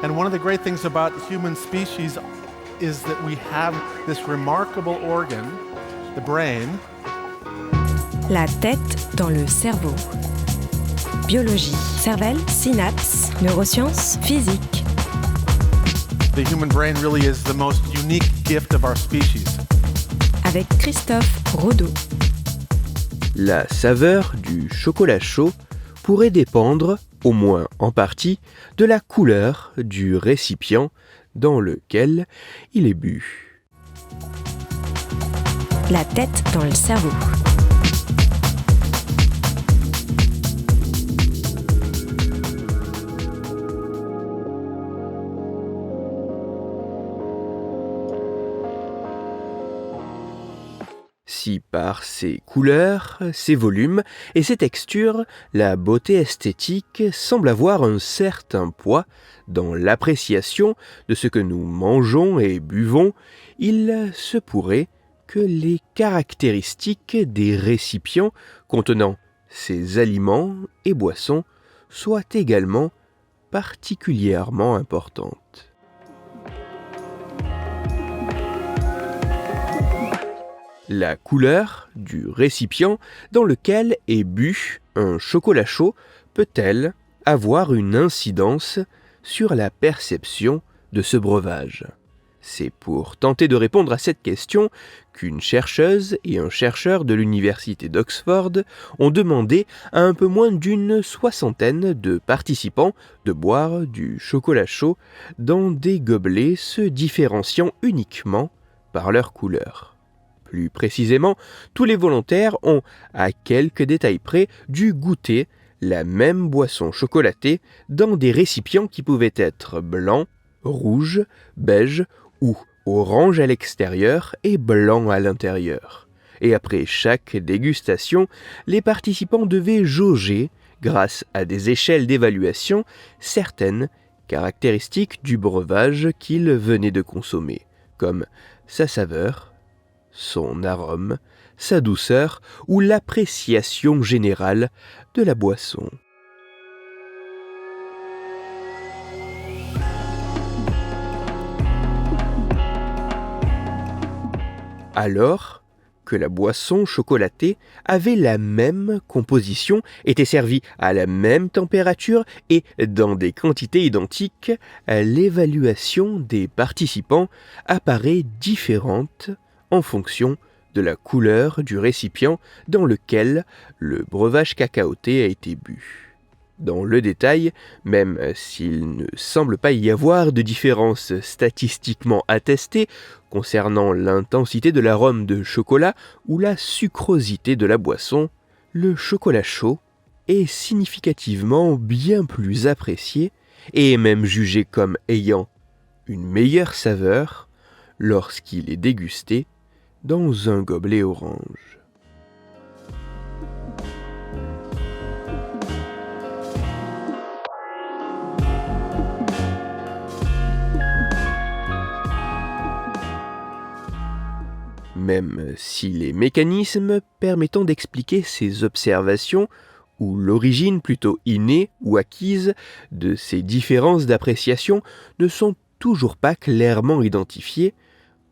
And one of the great things about human species is that we have this remarkable organ, the brain. La tête dans le cerveau. Biologie, cervelle, synapses, neurosciences, physique. The human brain really is the most unique gift of our species. Avec Christophe Rodeau. La saveur du chocolat chaud pourrait dépendre, au moins en partie, de la couleur du récipient dans lequel il est bu. La tête dans le cerveau. Si par ses couleurs, ses volumes et ses textures, la beauté esthétique semble avoir un certain poids dans l'appréciation de ce que nous mangeons et buvons, il se pourrait que les caractéristiques des récipients contenant ces aliments et boissons soient également particulièrement importantes. La couleur du récipient dans lequel est bu un chocolat chaud peut-elle avoir une incidence sur la perception de ce breuvage ? C'est pour tenter de répondre à cette question qu'une chercheuse et un chercheur de l'université d'Oxford ont demandé à un peu moins d'une soixantaine de participants de boire du chocolat chaud dans des gobelets se différenciant uniquement par leur couleur. Plus précisément, tous les volontaires ont, à quelques détails près, dû goûter la même boisson chocolatée dans des récipients qui pouvaient être blancs, rouges, beige ou orange à l'extérieur et blanc à l'intérieur. Et après chaque dégustation, les participants devaient jauger, grâce à des échelles d'évaluation, certaines caractéristiques du breuvage qu'ils venaient de consommer, comme sa saveur, son arôme, sa douceur ou l'appréciation générale de la boisson. Alors que la boisson chocolatée avait la même composition, était servie à la même température et dans des quantités identiques, l'évaluation des participants apparaît différente en fonction de la couleur du récipient dans lequel le breuvage cacaoté a été bu. Dans le détail, même s'il ne semble pas y avoir de différence statistiquement attestée concernant l'intensité de l'arôme de chocolat ou la sucrosité de la boisson, le chocolat chaud est significativement bien plus apprécié et est même jugé comme ayant une meilleure saveur lorsqu'il est dégusté dans un gobelet orange. Même si les mécanismes permettant d'expliquer ces observations, ou l'origine plutôt innée ou acquise de ces différences d'appréciation ne sont toujours pas clairement identifiés,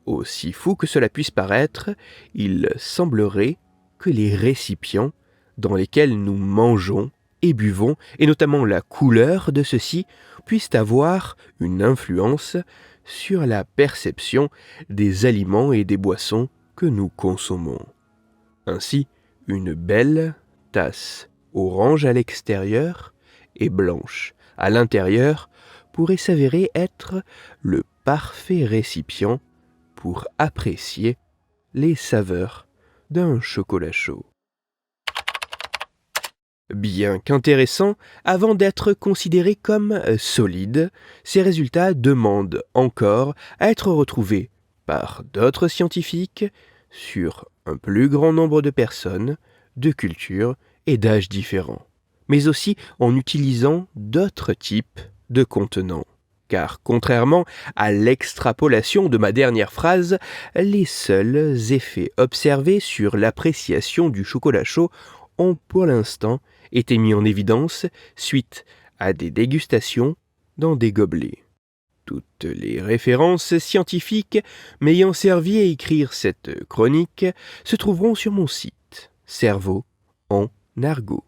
aussi fou que cela puisse paraître, il semblerait que les récipients dans lesquels nous mangeons et buvons, et notamment la couleur de ceux-ci, puissent avoir une influence sur la perception des aliments et des boissons que nous consommons. Ainsi, une belle tasse orange à l'extérieur et blanche à l'intérieur pourrait s'avérer être le parfait récipient pour apprécier les saveurs d'un chocolat chaud. Bien qu'intéressants, avant d'être considérés comme solides, ces résultats demandent encore à être retrouvés par d'autres scientifiques sur un plus grand nombre de personnes, de cultures et d'âges différents, mais aussi en utilisant d'autres types de contenants. Car contrairement à l'extrapolation de ma dernière phrase, les seuls effets observés sur l'appréciation du chocolat chaud ont pour l'instant été mis en évidence suite à des dégustations dans des gobelets. Toutes les références scientifiques m'ayant servi à écrire cette chronique se trouveront sur mon site, Cerveau en argot.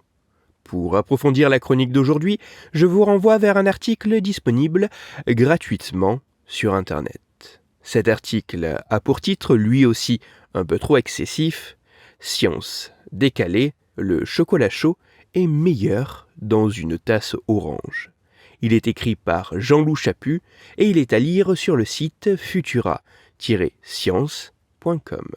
Pour approfondir la chronique d'aujourd'hui, je vous renvoie vers un article disponible gratuitement sur Internet. Cet article a pour titre, lui aussi un peu trop excessif, « Science décalée, le chocolat chaud est meilleur dans une tasse orange ». Il est écrit par Jean-Loup Chaput et il est à lire sur le site futura-science.com.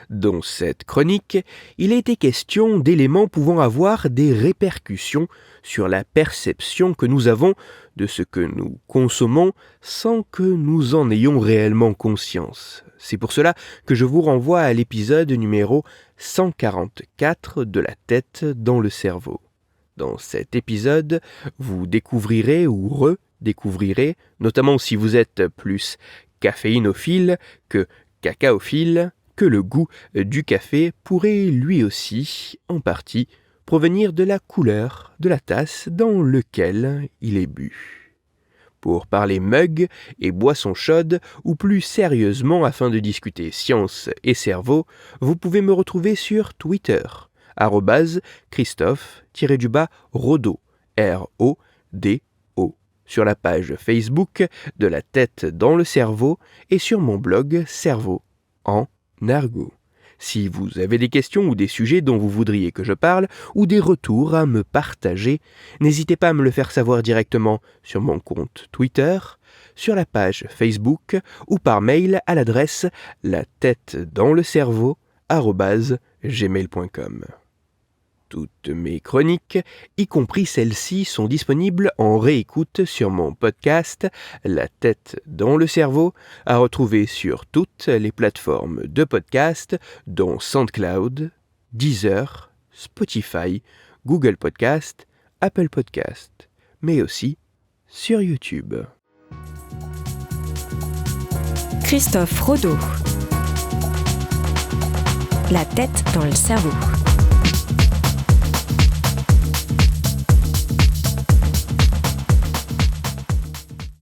Dans cette chronique, il a été question d'éléments pouvant avoir des répercussions sur la perception que nous avons de ce que nous consommons sans que nous en ayons réellement conscience. C'est pour cela que je vous renvoie à l'épisode numéro 144 de La tête dans le cerveau. Dans cet épisode, vous découvrirez ou redécouvrirez, notamment si vous êtes plus caféinophile que cacaophile, que le goût du café pourrait lui aussi, en partie, provenir de la couleur de la tasse dans laquelle il est bu. Pour parler mug et boissons chaudes, ou plus sérieusement afin de discuter science et cerveau, vous pouvez me retrouver sur Twitter, @Christophe-Rodo, R-O-D-O, sur la page Facebook de La tête dans le cerveau et sur mon blog Cerveau en argot. Si vous avez des questions ou des sujets dont vous voudriez que je parle ou des retours à me partager, n'hésitez pas à me le faire savoir directement sur mon compte Twitter, sur la page Facebook ou par mail à l'adresse latettedanslecerveau@gmail.com. Toutes mes chroniques, y compris celles-ci, sont disponibles en réécoute sur mon podcast La tête dans le cerveau, à retrouver sur toutes les plateformes de podcast, dont SoundCloud, Deezer, Spotify, Google Podcast, Apple Podcast, mais aussi sur YouTube. Christophe Rodo. La tête dans le cerveau.